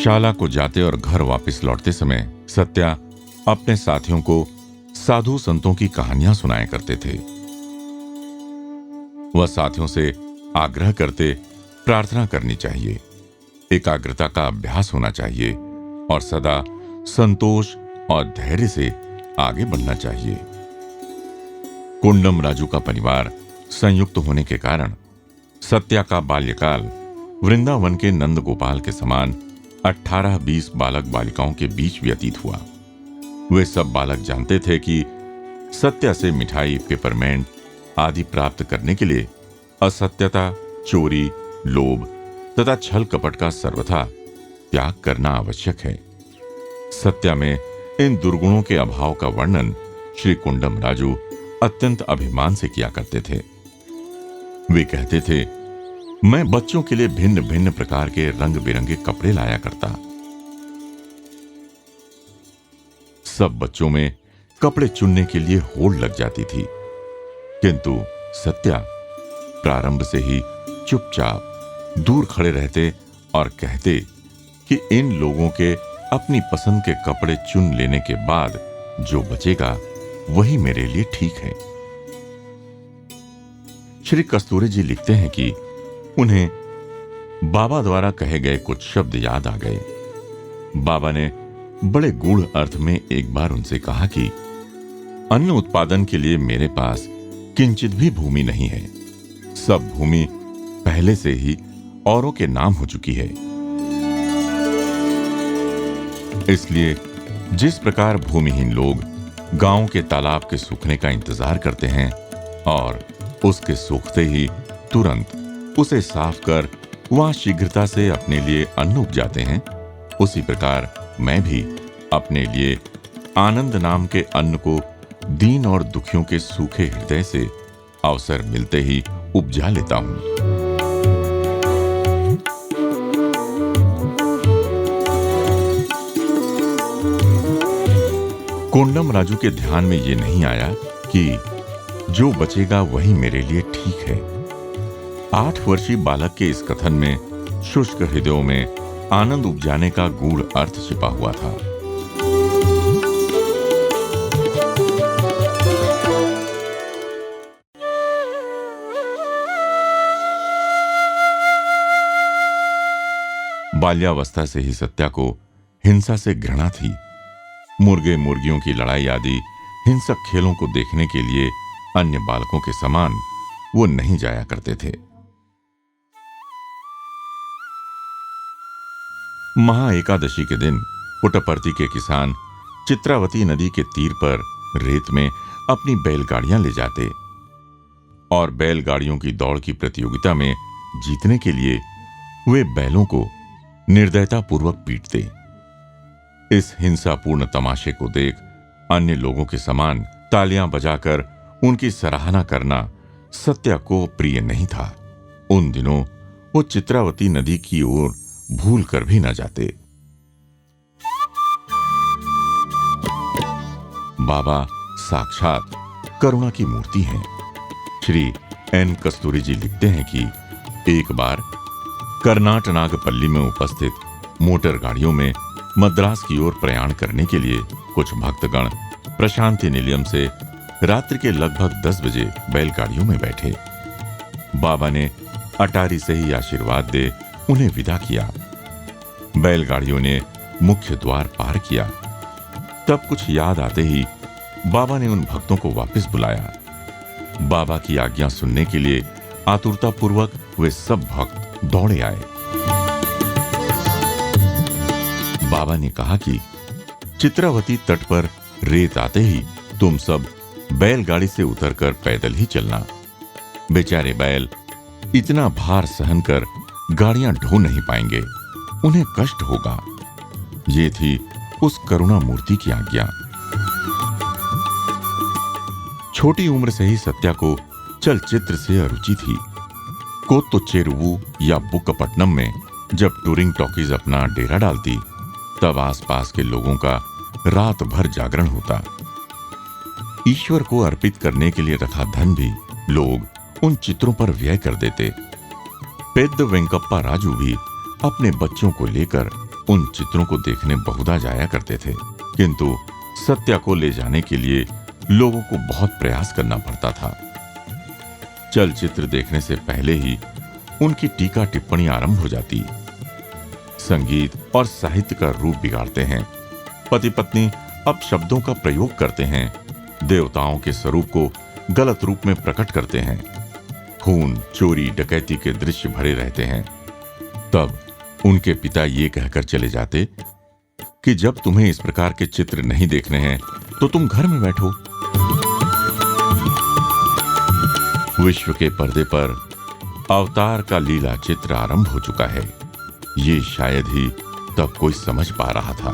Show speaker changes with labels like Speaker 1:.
Speaker 1: शाला को जाते और घर वापस लौटते समय सत्या अपने साथियों को साधु संतों की कहानियां सुनाया करते थे। वह साथियों से आग्रह करते प्रार्थना करनी चाहिए, एकाग्रता का अभ्यास होना चाहिए और सदा संतोष और धैर्य से आगे बढ़ना चाहिए। कुंडम राजू का परिवार संयुक्त होने के कारण सत्या का बाल्यकाल वृंदावन के नंद गोपाल के समान 18-20 बालक बालिकाओं के बीच व्यतीत हुआ। वे सब बालक जानते थे कि सत्या से मिठाई, पेपरमेंट आदि प्राप्त करने के लिए असत्यता, चोरी, लोभ तथा छल कपट का सर्वथा त्याग करना आवश्यक है। सत्या में इन दुर्गुणों के अभाव का वर्णन श्री कुंडम राजू अत्यंत अभिमान से किया करते थे। वे कहते थे, मैं बच्चों के लिए भिन्न भिन्न प्रकार के रंग बिरंगे कपड़े लाया करता। सब बच्चों में कपड़े चुनने के लिए होड़ लग जाती थी, किंतु सत्या प्रारंभ से ही चुपचाप दूर खड़े रहते और कहते कि इन लोगों के अपनी पसंद के कपड़े चुन लेने के बाद जो बचेगा वही मेरे लिए ठीक है। श्री कस्तूरी जी लिखते हैं कि उन्हें बाबा द्वारा कहे गए कुछ शब्द याद आ गए। बाबा ने बड़े गूढ़ अर्थ में एक बार उनसे कहा कि अन्न उत्पादन के लिए मेरे पास किंचित भी भूमि नहीं है। सब भूमि पहले से ही औरों के नाम हो चुकी है। इसलिए जिस प्रकार भूमिहीन लोग गांव के तालाब के सूखने का इंतजार करते हैं और उसके सूखते ही तुरंत उसे साफ कर वहां शीघ्रता से अपने लिए अन्न उपजाते हैं, उसी प्रकार मैं भी अपने लिए आनंद नाम के अन्न को दीन और दुखियों के सूखे हृदय से अवसर मिलते ही उपजा लेता हूं। कुंडम राजू के ध्यान में यह नहीं आया कि जो बचेगा वही मेरे लिए ठीक है। 8 वर्षीय बालक के इस कथन में शुष्क हृदयों में आनंद उपजाने का गूढ़ अर्थ छिपा हुआ था। बाल्यावस्था से ही सत्या को हिंसा से घृणा थी। मुर्गे मुर्गियों की लड़ाई आदि हिंसक खेलों को देखने के लिए अन्य बालकों के समान वो नहीं जाया करते थे। महा एकादशी के दिन पुट्टपर्ती के किसान चित्रावती नदी के तीर पर रेत में अपनी बैलगाड़ियां ले जाते और बैलगाड़ियों की दौड़ की प्रतियोगिता में जीतने के लिए वे बैलों को निर्दयतापूर्वक पीटते। इस हिंसापूर्ण तमाशे को देख अन्य लोगों के समान तालियां बजाकर उनकी सराहना करना सत्या को प्रिय नहीं था। उन दिनों वो चित्रावती नदी की ओर भूल कर भी न जाते। बाबा साक्षात करुणा की मूर्ति हैं। श्री एन कस्तूरी जी लिखते हैं कि एक बार कर्नाट नागपल्ली में उपस्थित मोटर गाड़ियों में मद्रास की ओर प्रयाण करने के लिए कुछ भक्तगण प्रशांति निलयम से रात्रि के लगभग 10 बजे बैलगाड़ियों में बैठे। बाबा ने अटारी से ही आशीर्वाद दे उन्हें विदा किया। बैलगाड़ियों ने मुख्य द्वार पार किया। तब कुछ याद आते ही बाबा ने उन भक्तों को वापस बुलाया। बाबा की आज्ञा सुनने के लिए आतुरतापूर्वक वे सब भक्त दौड़े आए। बाबा ने कहा कि चित्रावती तट पर रेत आते ही तुम सब बैलगाड़ी से उतरकर पैदल ही चलना। बेचारे बैल इतना भार सहन कर गाड़ियां ढो नहीं पाएंगे, उन्हें कष्ट होगा। ये थी उस करुणा मूर्ति की आज्ञा। छोटी उम्र से ही सत्या को चलचित्र से अरुचि थी। कोत्तोचेरुवु या बुक्कपट्टनम में जब टूरिंग टॉकीज अपना डेरा डालती, तब आसपास के लोगों का रात भर जागरण होता। ईश्वर को अर्पित करने के लिए रखा धन भी लोग उन चित्रों पर व्यय कर देते। पेद्द वेंकप्पा राजू भी अपने बच्चों को लेकर उन चित्रों को देखने बहुधा जाया करते थे, किंतु सत्या को ले जाने के लिए लोगों को बहुत प्रयास करना पड़ता था। चलचित्र देखने से पहले ही उनकी टीका टिप्पणी आरंभ हो जाती। संगीत और साहित्य का रूप बिगाड़ते हैं। पति पत्नी अब शब्दों का प्रयोग करते हैं, देवताओं के स्वरूप को गलत रूप में प्रकट करते हैं। खून, चोरी, डकैती के दृश्य भरे रहते हैं। तब उनके पिता ये कहकर चले जाते कि जब तुम्हें इस प्रकार के चित्र नहीं देखने हैं तो तुम घर में बैठो। विश्व के पर्दे पर अवतार का लीला चित्र आरंभ हो चुका है। ये शायद ही तब कोई समझ पा रहा था।